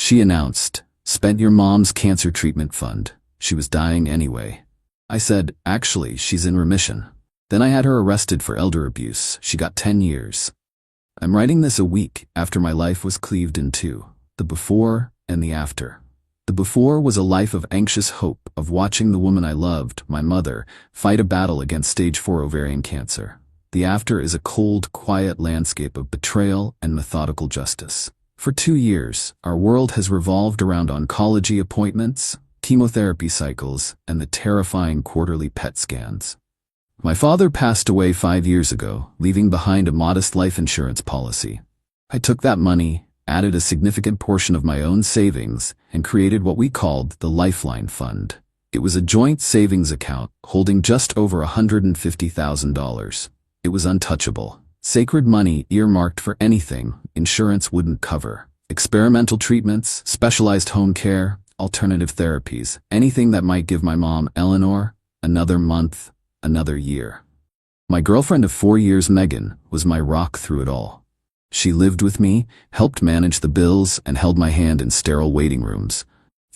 She announced, "Spent your mom's cancer treatment fund. She was dying anyway." I said, "Actually, she's in remission." Then I had her arrested for elder abuse. She got 10 years. I'm writing this a week after my life was cleaved in two, the before and the after. The before was a life of anxious hope, of watching the woman I loved, my mother, fight a battle against stage 4 ovarian cancer. The after is a cold, quiet landscape of betrayal and methodical justice. For 2 years, our world has revolved around oncology appointments, chemotherapy cycles, and the terrifying quarterly PET scans. My father passed away 5 years ago, leaving behind a modest life insurance policy. I took that money, added a significant portion of my own savings, and created what we called the Lifeline Fund. It was a joint savings account holding just over $150,000. It was untouchable. Sacred money earmarked for anything insurance wouldn't cover. Experimental treatments, specialized home care, alternative therapies, anything that might give my mom, Eleanor, another month, another year. My girlfriend of 4 years, Megan, was my rock through it all. She lived with me, helped manage the bills, and held my hand in sterile waiting rooms.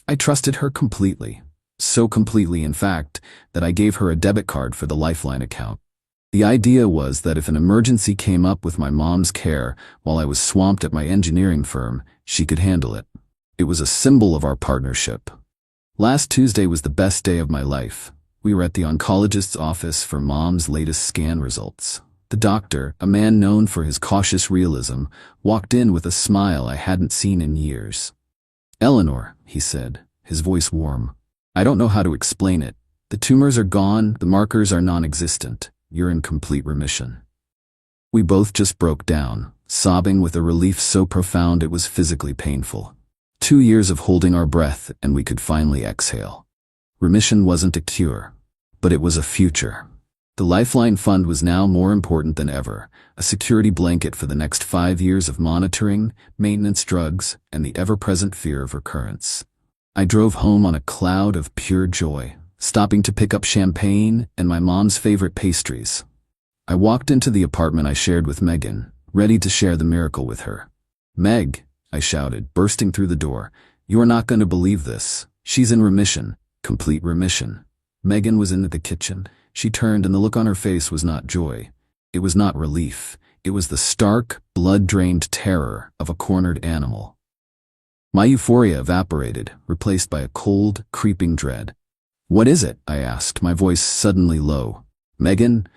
I trusted her completely. So completely, in fact, that I gave her a debit card for the Lifeline account. The idea was that if an emergency came up with my mom's care while I was swamped at my engineering firm, she could handle it. It was a symbol of our partnership. Last Tuesday was the best day of my life. We were at the oncologist's office for Mom's latest scan results. The doctor, a man known for his cautious realism, walked in with a smile I hadn't seen in years. "Eleanor," he said, his voice warm. "I don't know how to explain it. The tumors are gone, the markers are non-existent. You're in complete remission." We both just broke down, sobbing with a relief so profound it was physically painful. 2 years of holding our breath and we could finally exhale. Remission wasn't a cure, but it was a future. The Lifeline Fund was now more important than ever, a security blanket for the next 5 years of monitoring, maintenance drugs, and the ever-present fear of recurrence. I drove home on a cloud of pure joy, stopping to pick up champagne and my mom's favorite pastries. I walked into the apartment I shared with Megan, ready to share the miracle with her. "Meg," I shouted, bursting through the door, "you are not going to believe this. She's in remission, complete remission." Megan was in the kitchen. She turned and the look on her face was not joy. It was not relief. It was the stark, blood-drained terror of a cornered animal. My euphoria evaporated, replaced by a cold, creeping dread. "What is it?" I asked, my voice suddenly low. "Megan,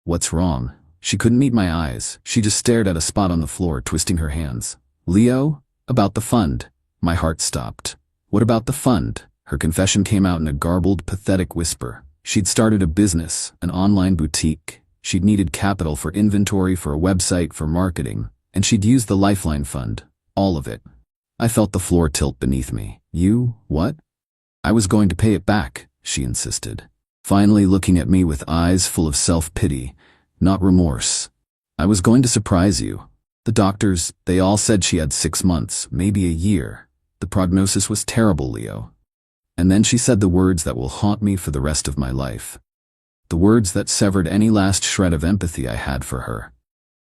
what's wrong?" She couldn't meet my eyes. She just stared at a spot on the floor, twisting her hands. "Leo, about the fund." My heart stopped. "What about the fund?" Her confession came out in a garbled, pathetic whisper. She'd started a business, an online boutique. She'd needed capital for inventory, for a website, for marketing, and she'd used the Lifeline Fund. All of it. I felt the floor tilt beneath me. "You, what?" "I was going to pay it back," she insisted, finally looking at me with eyes full of self-pity, not remorse. "I was going to surprise you. The doctors, they all said she had 6 months, maybe a year. The prognosis was terrible, Leo." And then she said the words that will haunt me for the rest of my life. The words that severed any last shred of empathy I had for her.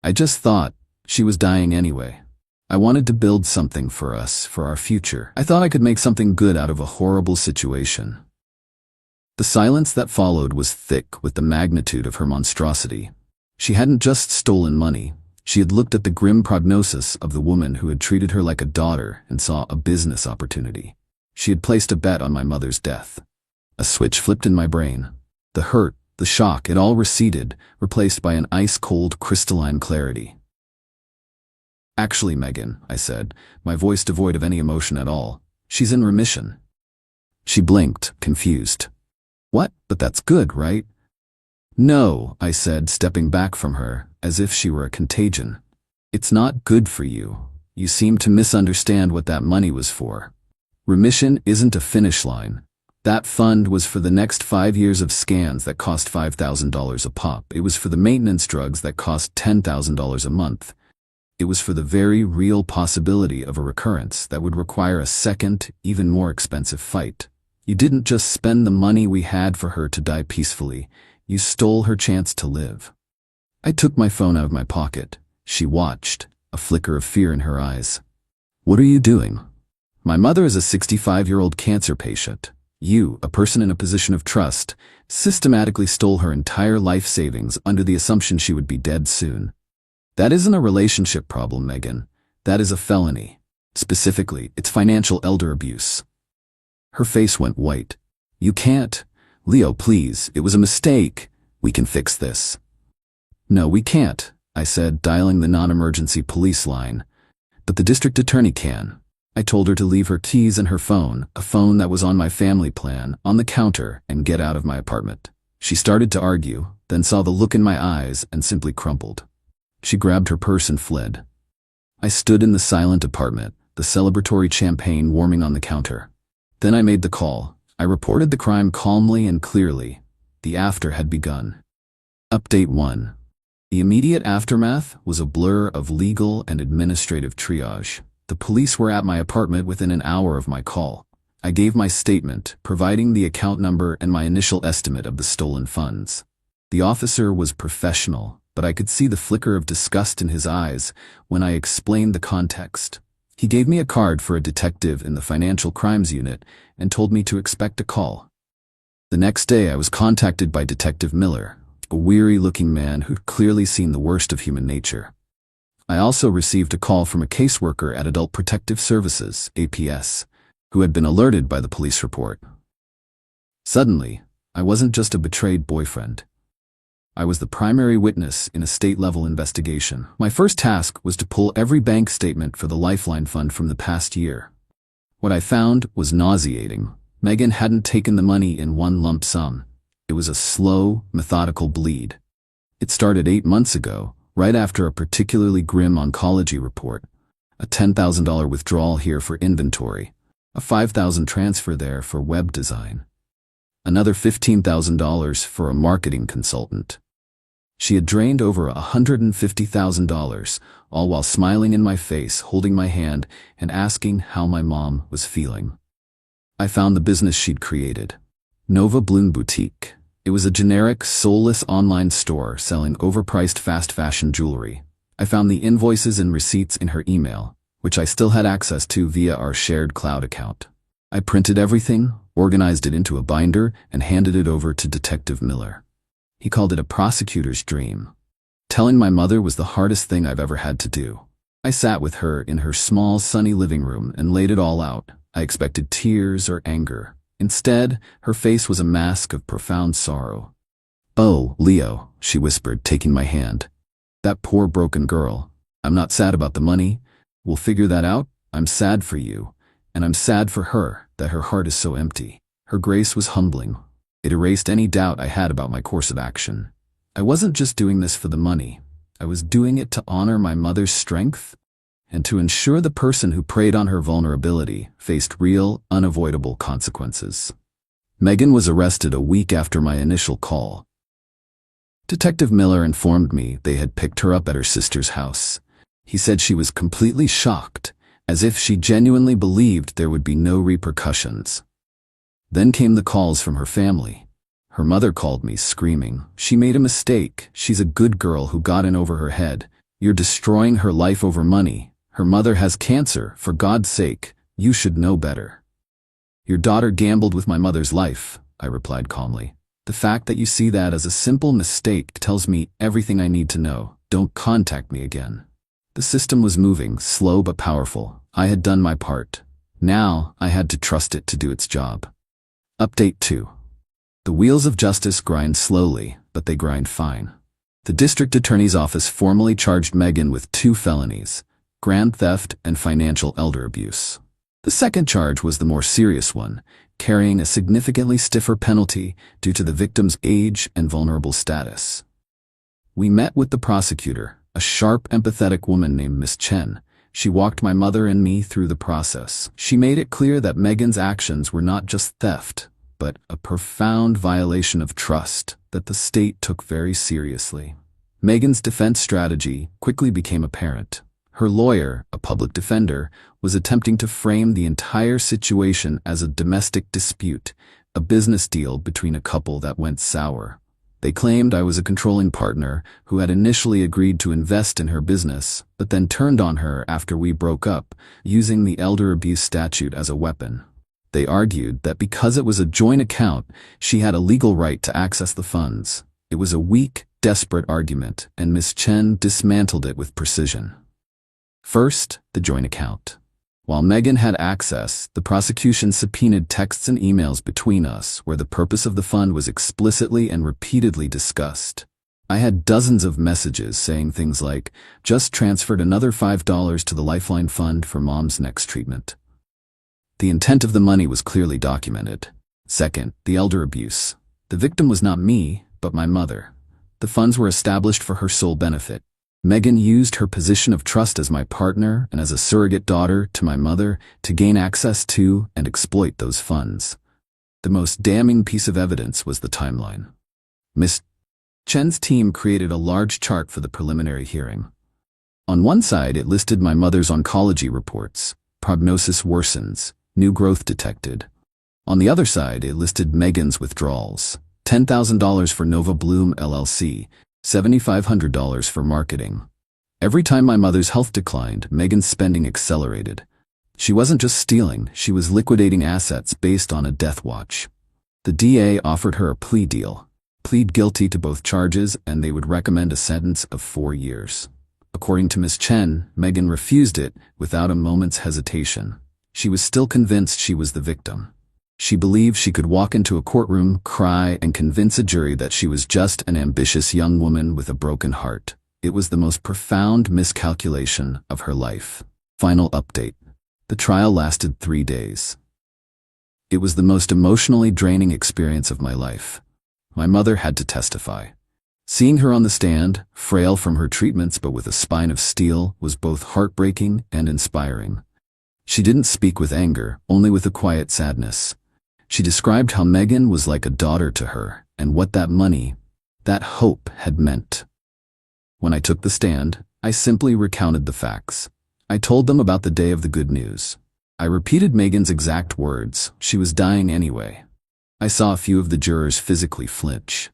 I just thought, she was dying anyway. I wanted to build something for us, for our future. I thought I could make something good out of a horrible situation. The silence that followed was thick with the magnitude of her monstrosity. She hadn't just stolen money. She had looked at the grim prognosis of the woman who had treated her like a daughter and saw a business opportunity. She had placed a bet on my mother's death. A switch flipped in my brain. The hurt, the shock, it all receded, replaced by an ice-cold, crystalline clarity. "Actually, Megan," I said, my voice devoid of any emotion at all, "she's in remission." She blinked, confused. "What? But that's good, right?" "No," I said, stepping back from her, as if she were a contagion. "It's not good for you. You seem to misunderstand what that money was for. Remission isn't a finish line. That fund was for the next 5 years of scans that cost $5,000 a pop. It was for the maintenance drugs that cost $10,000 a month. It was for the very real possibility of a recurrence that would require a second, even more expensive fight. You didn't just spend the money we had for her to die peacefully. You stole her chance to live." I took my phone out of my pocket. She watched, a flicker of fear in her eyes. "What are you doing?" My mother is a 65-year-old cancer patient. You, a person in a position of trust, systematically stole her entire life savings under the assumption she would be dead soon. That isn't a relationship problem, Megan. That is a felony. Specifically, it's financial elder abuse. Her face went white. You can't. Leo, please, it was a mistake. We can fix this. No, we can't, I said, dialing the non-emergency police line. But the district attorney can. I told her to leave her keys and her phone, a phone that was on my family plan, on the counter and get out of my apartment. She started to argue, then saw the look in my eyes and simply crumpled. She grabbed her purse and fled. I stood in the silent apartment, the celebratory champagne warming on the counter. Then I made the call. I reported the crime calmly and clearly. The after had begun. Update 1. The immediate aftermath was a blur of legal and administrative triage. The police were at my apartment within an hour of my call. I gave my statement, providing the account number and my initial estimate of the stolen funds. The officer was professional, but I could see the flicker of disgust in his eyes when I explained the context. He gave me a card for a detective in the financial crimes unit and told me to expect a call. The next day I was contacted by Detective Miller, a weary-looking man who'd clearly seen the worst of human nature. I also received a call from a caseworker at Adult Protective Services, APS, who had been alerted by the police report. Suddenly, I wasn't just a betrayed boyfriend. I was the primary witness in a state-level investigation. My first task was to pull every bank statement for the Lifeline Fund from the past year. What I found was nauseating. Megan hadn't taken the money in one lump sum. It was a slow, methodical bleed. It started 8 months ago, right after a particularly grim oncology report. A $10,000 withdrawal here for inventory. A $5,000 transfer there for web design. Another $15,000 for a marketing consultant. She had drained over $150,000, all while smiling in my face, holding my hand, and asking how my mom was feeling. I found the business she'd created. Nova Bloom Boutique. It was a generic, soulless online store selling overpriced fast fashion jewelry. I found the invoices and receipts in her email, which I still had access to via our shared cloud account. I printed everything, organized it into a binder, and handed it over to Detective Miller. He called it a prosecutor's dream. Telling my mother was the hardest thing I've ever had to do. I sat with her in her small, sunny living room and laid it all out. I expected tears or anger. Instead, her face was a mask of profound sorrow. "Oh, Leo," she whispered, taking my hand. "That poor broken girl. I'm not sad about the money. We'll figure that out. I'm sad for you. And I'm sad for her, that her heart is so empty." Her grace was humbling. It erased any doubt I had about my course of action. I wasn't just doing this for the money. I was doing it to honor my mother's strength and to ensure the person who preyed on her vulnerability faced real, unavoidable consequences. Megan was arrested a week after my initial call. Detective Miller informed me they had picked her up at her sister's house. He said she was completely shocked, as if she genuinely believed there would be no repercussions. Then came the calls from her family. Her mother called me, screaming, "She made a mistake. She's a good girl who got in over her head. You're destroying her life over money. Her mother has cancer. For God's sake, you should know better." "Your daughter gambled with my mother's life," I replied calmly. "The fact that you see that as a simple mistake tells me everything I need to know. Don't contact me again." The system was moving, slow but powerful. I had done my part. Now I had to trust it to do its job. Update 2. The wheels of justice grind slowly, but they grind fine. The district attorney's office formally charged Megan with 2 felonies: grand theft and financial elder abuse. The second charge was the more serious one, carrying a significantly stiffer penalty due to the victim's age and vulnerable status. We met with the prosecutor, a sharp, empathetic woman named Miss Chen. She walked my mother and me through the process. She made it clear that Megan's actions were not just theft, but a profound violation of trust that the state took very seriously. Megan's defense strategy quickly became apparent. Her lawyer, a public defender, was attempting to frame the entire situation as a domestic dispute, a business deal between a couple that went sour. They claimed I was a controlling partner who had initially agreed to invest in her business, but then turned on her after we broke up, using the elder abuse statute as a weapon. They argued that because it was a joint account, she had a legal right to access the funds. It was a weak, desperate argument, and Ms. Chen dismantled it with precision. First, the joint account. While Megan had access, the prosecution subpoenaed texts and emails between us where the purpose of the fund was explicitly and repeatedly discussed. I had dozens of messages saying things like, "Just transferred another $5 to the Lifeline Fund for Mom's next treatment." The intent of the money was clearly documented. Second, the elder abuse. The victim was not me, but my mother. The funds were established for her sole benefit. Megan used her position of trust as my partner and as a surrogate daughter to my mother to gain access to and exploit those funds. The most damning piece of evidence was the timeline. Ms. Chen's team created a large chart for the preliminary hearing. On one side, it listed my mother's oncology reports, prognosis worsens, new growth detected. On the other side, it listed Megan's withdrawals, $10,000 for Nova Bloom LLC, $7,500 for marketing. Every time my mother's health declined, Megan's spending accelerated. She wasn't just stealing, she was liquidating assets based on a death watch. The DA offered her a plea deal. Plead guilty to both charges and they would recommend a sentence of 4 years. According to Ms. Chen, Megan refused it without a moment's hesitation. She was still convinced she was the victim. She believed she could walk into a courtroom, cry, and convince a jury that she was just an ambitious young woman with a broken heart. It was the most profound miscalculation of her life. Final update. The trial lasted 3 days. It was the most emotionally draining experience of my life. My mother had to testify. Seeing her on the stand, frail from her treatments but with a spine of steel, was both heartbreaking and inspiring. She didn't speak with anger, only with a quiet sadness. She described how Megan was like a daughter to her, and what that money, that hope had meant. When I took the stand, I simply recounted the facts. I told them about the day of the good news. I repeated Megan's exact words, she was dying anyway. I saw a few of the jurors physically flinch.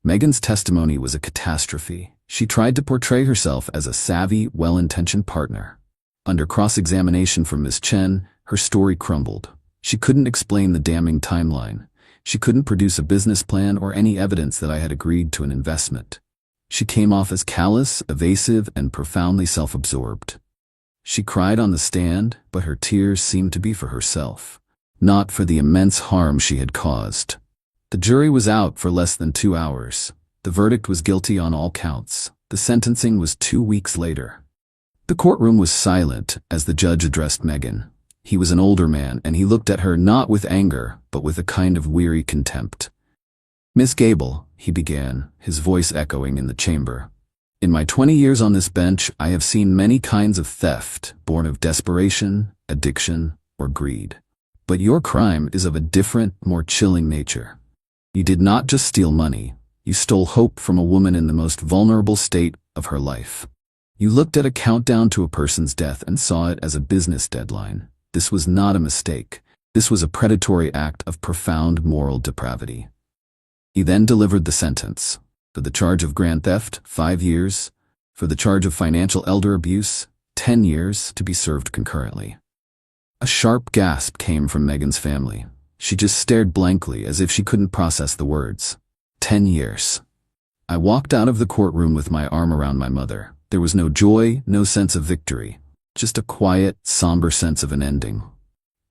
Megan's testimony was a catastrophe. She tried to portray herself as a savvy, well-intentioned partner. Under cross-examination from Ms. Chen, her story crumbled. She couldn't explain the damning timeline. She couldn't produce a business plan or any evidence that I had agreed to an investment. She came off as callous, evasive, and profoundly self-absorbed. She cried on the stand, but her tears seemed to be for herself, not for the immense harm she had caused. The jury was out for less than 2 hours. The verdict was guilty on all counts. The sentencing was 2 weeks later. The courtroom was silent as the judge addressed Megan. He was an older man, and he looked at her not with anger, but with a kind of weary contempt. "Miss Gable," he began, his voice echoing in the chamber. "In my 20 years on this bench, I have seen many kinds of theft, born of desperation, addiction, or greed. But your crime is of a different, more chilling nature. You did not just steal money, you stole hope from a woman in the most vulnerable state of her life. You looked at a countdown to a person's death and saw it as a business deadline. This was not a mistake. This was a predatory act of profound moral depravity." He then delivered the sentence. For the charge of grand theft, 5 years. For the charge of financial elder abuse, 10 years, to be served concurrently. A sharp gasp came from Megan's family. She just stared blankly as if she couldn't process the words. 10 years. I walked out of the courtroom with my arm around my mother. There was no joy, no sense of victory. Just a quiet, somber sense of an ending.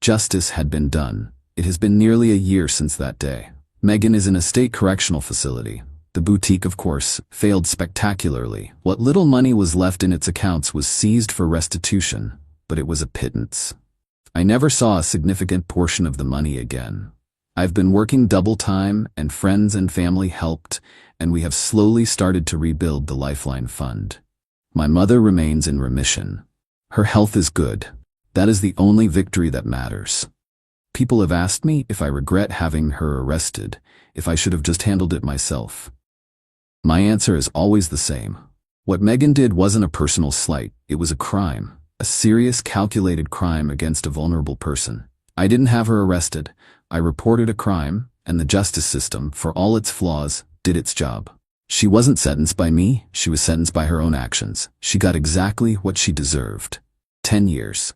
Justice had been done. It has been nearly a year since that day. Megan is in a state correctional facility. The boutique, of course, failed spectacularly. What little money was left in its accounts was seized for restitution, but it was a pittance. I never saw a significant portion of the money again. I've been working double time, and friends and family helped, and we have slowly started to rebuild the Lifeline Fund. My mother remains in remission. Her health is good. That is the only victory that matters. People have asked me if I regret having her arrested, if I should have just handled it myself. My answer is always the same. What Megan did wasn't a personal slight, it was a crime, a serious, calculated crime against a vulnerable person. I didn't have her arrested. I reported a crime, and the justice system, for all its flaws, did its job. She wasn't sentenced by me, she was sentenced by her own actions. She got exactly what she deserved. 10 years.